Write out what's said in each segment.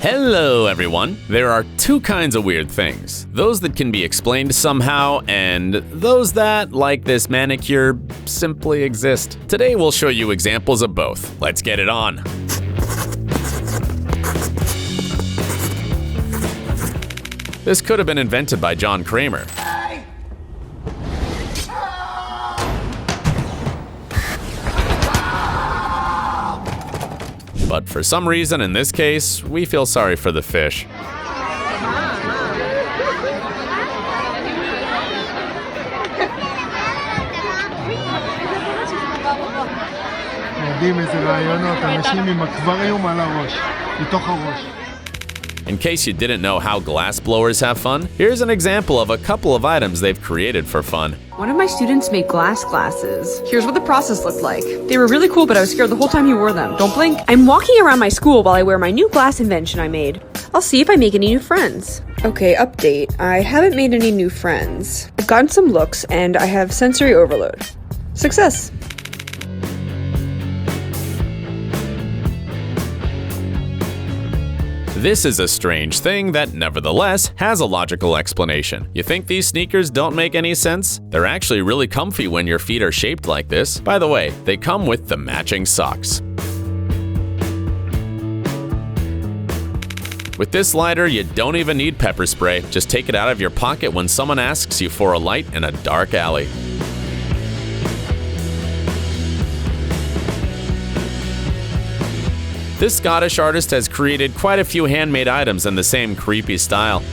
Hello everyone! There are two kinds of weird things. Those that can be explained somehow, and those that, like this manicure, simply exist. Today we'll show you examples of both. Let's get it on! This could have been invented by John Kramer. But for some reason, in this case, we feel sorry for the fish. In case you didn't know how glass blowers have fun, here's an example of a couple of items they've created for fun. One of my students made glass glasses. Here's what the process looked like. They were really cool, but I was scared the whole time he wore them. Don't blink. I'm walking around my school while I wear my new glass invention I made. I'll see if I make any new friends. Okay, update. I haven't made any new friends. I've gotten some looks, and I have sensory overload. Success! This is a strange thing that nevertheless has a logical explanation. You think these sneakers don't make any sense? They're actually really comfy when your feet are shaped like this. By the way, they come with the matching socks. With this lighter, you don't even need pepper spray. Just take it out of your pocket when someone asks you for a light in a dark alley. This Scottish artist has created quite a few handmade items in the same creepy style.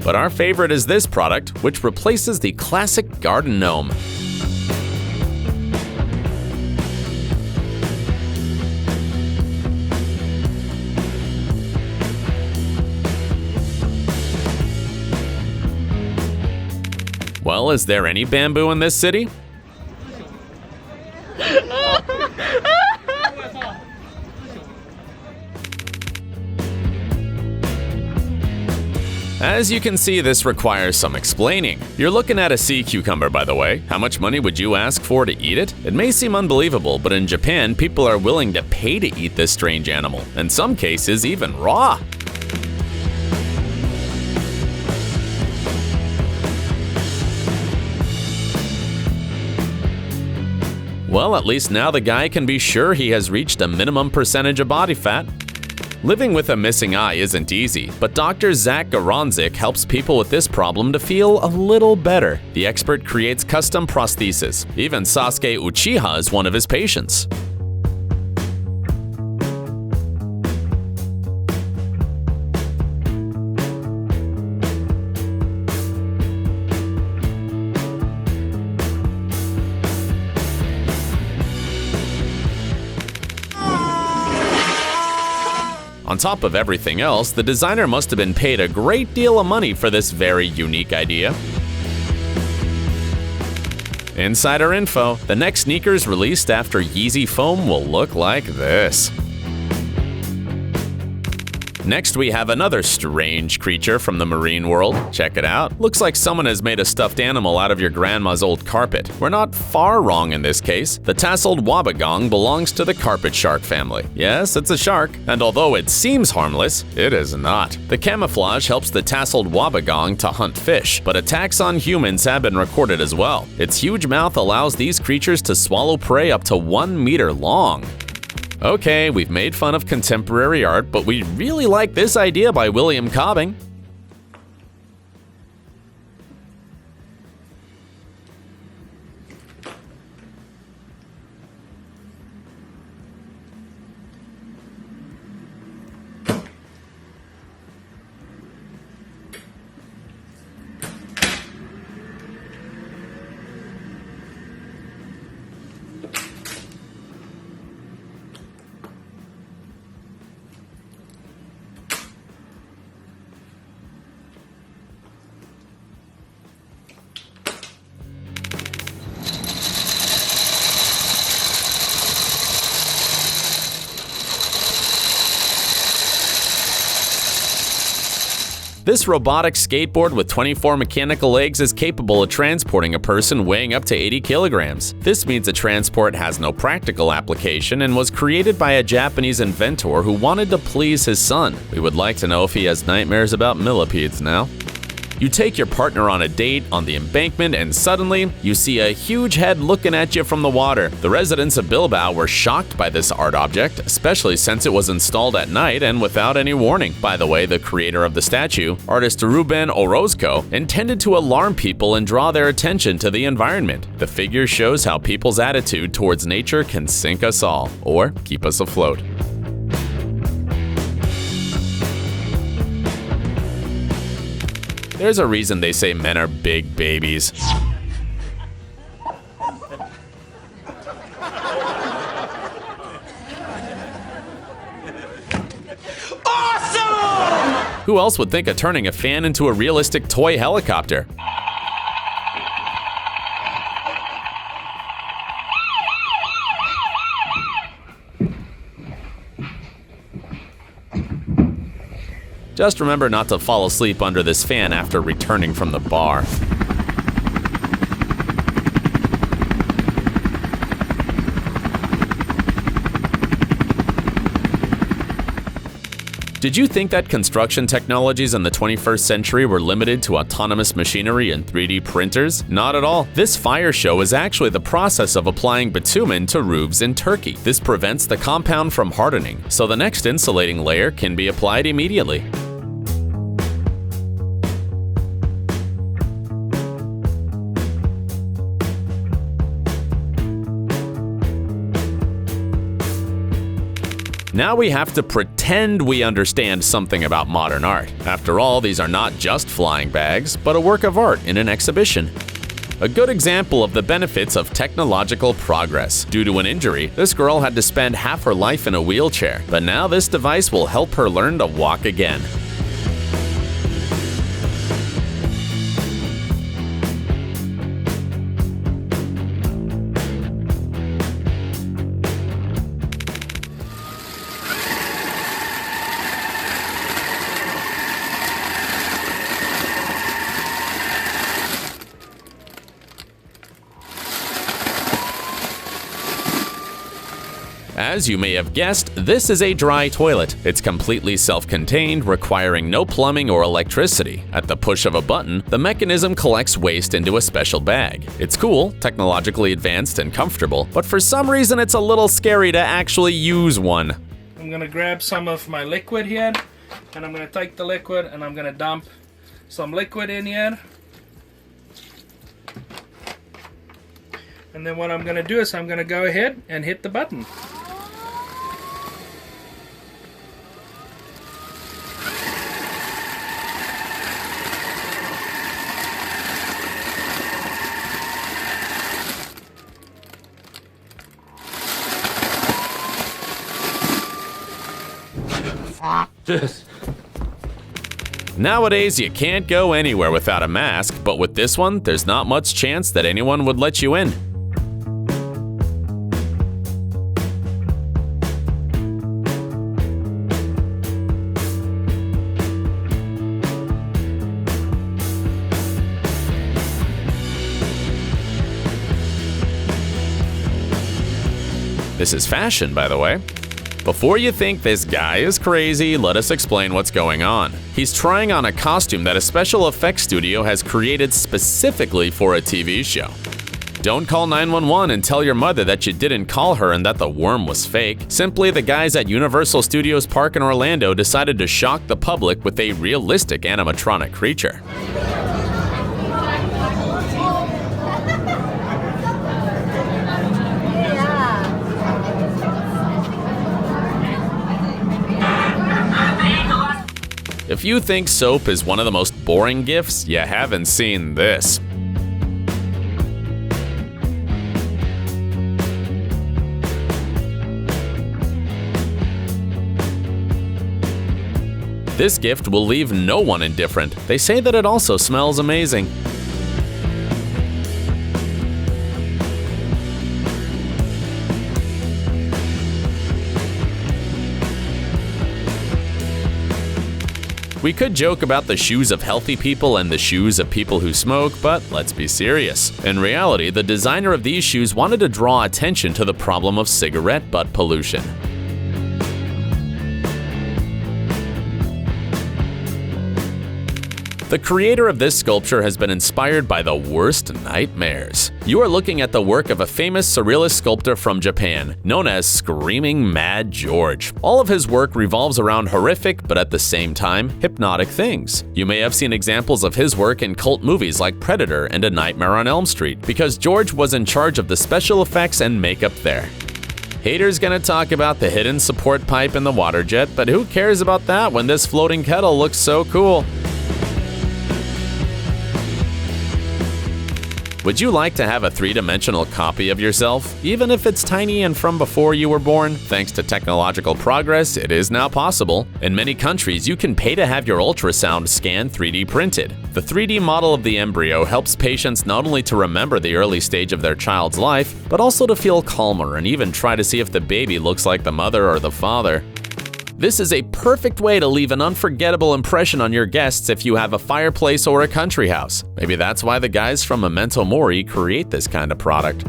But our favorite is this product, which replaces the classic garden gnome. Well, is there any bamboo in this city? As you can see, this requires some explaining. You're looking at a sea cucumber, by the way. How much money would you ask for to eat it? It may seem unbelievable, but in Japan, people are willing to pay to eat this strange animal. In some cases, even raw. Well, at least now the guy can be sure he has reached a minimum percentage of body fat. Living with a missing eye isn't easy, but Dr. Zach Goronzik helps people with this problem to feel a little better. The expert creates custom prostheses. Even Sasuke Uchiha is one of his patients. On top of everything else, the designer must have been paid a great deal of money for this very unique idea. Insider info: the next sneakers released after Yeezy foam will look like this. Next, we have another strange creature from the marine world. Check it out. Looks like someone has made a stuffed animal out of your grandma's old carpet. We're not far wrong in this case. The Tasseled Wobbagong belongs to the carpet shark family. Yes, it's a shark, and although it seems harmless, it is not. The camouflage helps the Tasseled Wobbagong to hunt fish, but attacks on humans have been recorded as well. Its huge mouth allows these creatures to swallow prey up to 1 meter long. Okay, we've made fun of contemporary art, but we really like this idea by William Cobbing. This robotic skateboard with 24 mechanical legs is capable of transporting a person weighing up to 80 kilograms. This means the transport has no practical application and was created by a Japanese inventor who wanted to please his son. We would like to know if he has nightmares about millipedes now. You take your partner on a date on the embankment and suddenly you see a huge head looking at you from the water. The residents of Bilbao were shocked by this art object, especially since it was installed at night and without any warning. By the way, the creator of the statue, artist Ruben Orozco, intended to alarm people and draw their attention to the environment. The figure shows how people's attitude towards nature can sink us all, or keep us afloat. There's a reason they say men are big babies. Awesome! Who else would think of turning a fan into a realistic toy helicopter? Just remember not to fall asleep under this fan after returning from the bar. Did you think that construction technologies in the 21st century were limited to autonomous machinery and 3D printers? Not at all. This fire show is actually the process of applying bitumen to roofs in Turkey. This prevents the compound from hardening, so the next insulating layer can be applied immediately. Now we have to pretend we understand something about modern art. After all, these are not just flying bags, but a work of art in an exhibition. A good example of the benefits of technological progress. Due to an injury, this girl had to spend half her life in a wheelchair, but now this device will help her learn to walk again. As you may have guessed, this is a dry toilet. It's completely self-contained, requiring no plumbing or electricity. At the push of a button, the mechanism collects waste into a special bag. It's cool, technologically advanced, and comfortable, but for some reason it's a little scary to actually use one. I'm gonna grab some of my liquid here, and I'm gonna take the liquid and I'm gonna dump some liquid in here. And then what I'm gonna do is I'm gonna go ahead and hit the button. Nowadays, you can't go anywhere without a mask, but with this one, there's not much chance that anyone would let you in. This is fashion, by the way. Before you think this guy is crazy, let us explain what's going on. He's trying on a costume that a special effects studio has created specifically for a TV show. Don't call 911 and tell your mother that you didn't call her and that the worm was fake. Simply, the guys at Universal Studios Park in Orlando decided to shock the public with a realistic animatronic creature. If you think soap is one of the most boring gifts, you haven't seen this. This gift will leave no one indifferent. They say that it also smells amazing. We could joke about the shoes of healthy people and the shoes of people who smoke, but let's be serious. In reality, the designer of these shoes wanted to draw attention to the problem of cigarette butt pollution. The creator of this sculpture has been inspired by the worst nightmares. You are looking at the work of a famous surrealist sculptor from Japan, known as Screaming Mad George. All of his work revolves around horrific, but at the same time, hypnotic things. You may have seen examples of his work in cult movies like Predator and A Nightmare on Elm Street, because George was in charge of the special effects and makeup there. Haters gonna talk about the hidden support pipe in the water jet, but who cares about that when this floating kettle looks so cool? Would you like to have a three-dimensional copy of yourself, even if it's tiny and from before you were born? Thanks to technological progress, it is now possible. In many countries, you can pay to have your ultrasound scan 3D printed. The 3D model of the embryo helps patients not only to remember the early stage of their child's life, but also to feel calmer and even try to see if the baby looks like the mother or the father. This is a perfect way to leave an unforgettable impression on your guests if you have a fireplace or a country house. Maybe that's why the guys from Memento Mori create this kind of product.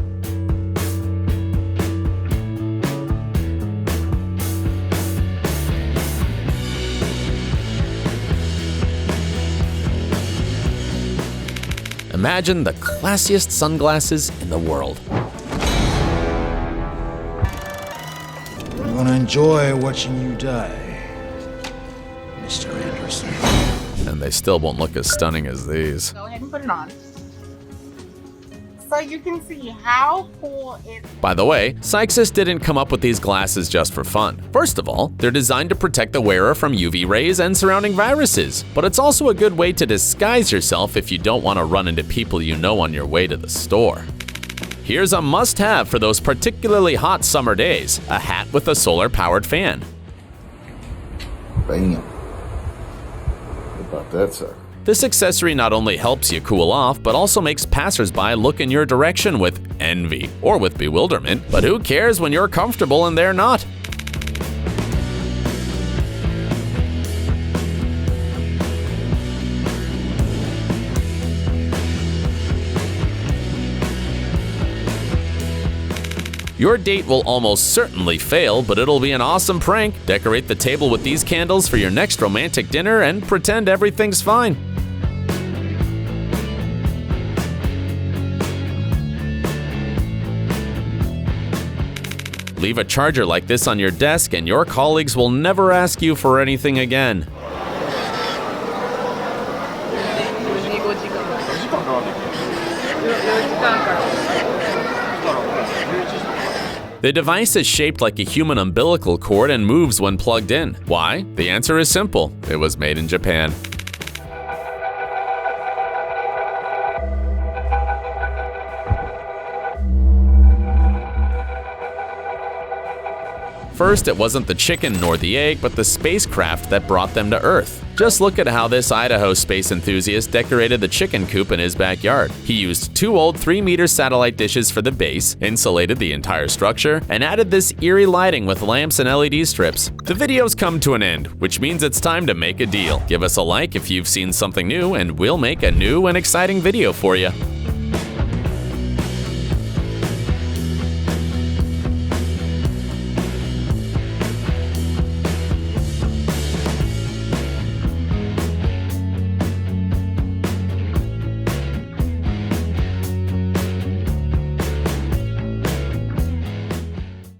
Imagine the classiest sunglasses in the world. I'm gonna enjoy watching you die, Mr. Anderson. And they still won't look as stunning as these. Go ahead and put it on. So you can see how cool it is. By the way, Tasseled didn't come up with these glasses just for fun. First of all, they're designed to protect the wearer from UV rays and surrounding viruses. But it's also a good way to disguise yourself if you don't want to run into people you know on your way to the store. Here's a must-have for those particularly hot summer days, a hat with a solar-powered fan. Bam. What about that, sir? This accessory not only helps you cool off, but also makes passersby look in your direction with envy or with bewilderment. But who cares when you're comfortable and they're not? Your date will almost certainly fail, but it'll be an awesome prank. Decorate the table with these candles for your next romantic dinner and pretend everything's fine. Leave a charger like this on your desk and your colleagues will never ask you for anything again. The device is shaped like a human umbilical cord and moves when plugged in. Why? The answer is simple. It was made in Japan. First, it wasn't the chicken nor the egg, but the spacecraft that brought them to Earth. Just look at how this Idaho space enthusiast decorated the chicken coop in his backyard. He used 2 old 3-meter satellite dishes for the base, insulated the entire structure, and added this eerie lighting with lamps and LED strips. The video's come to an end, which means it's time to make a deal. Give us a like if you've seen something new, and we'll make a new and exciting video for you.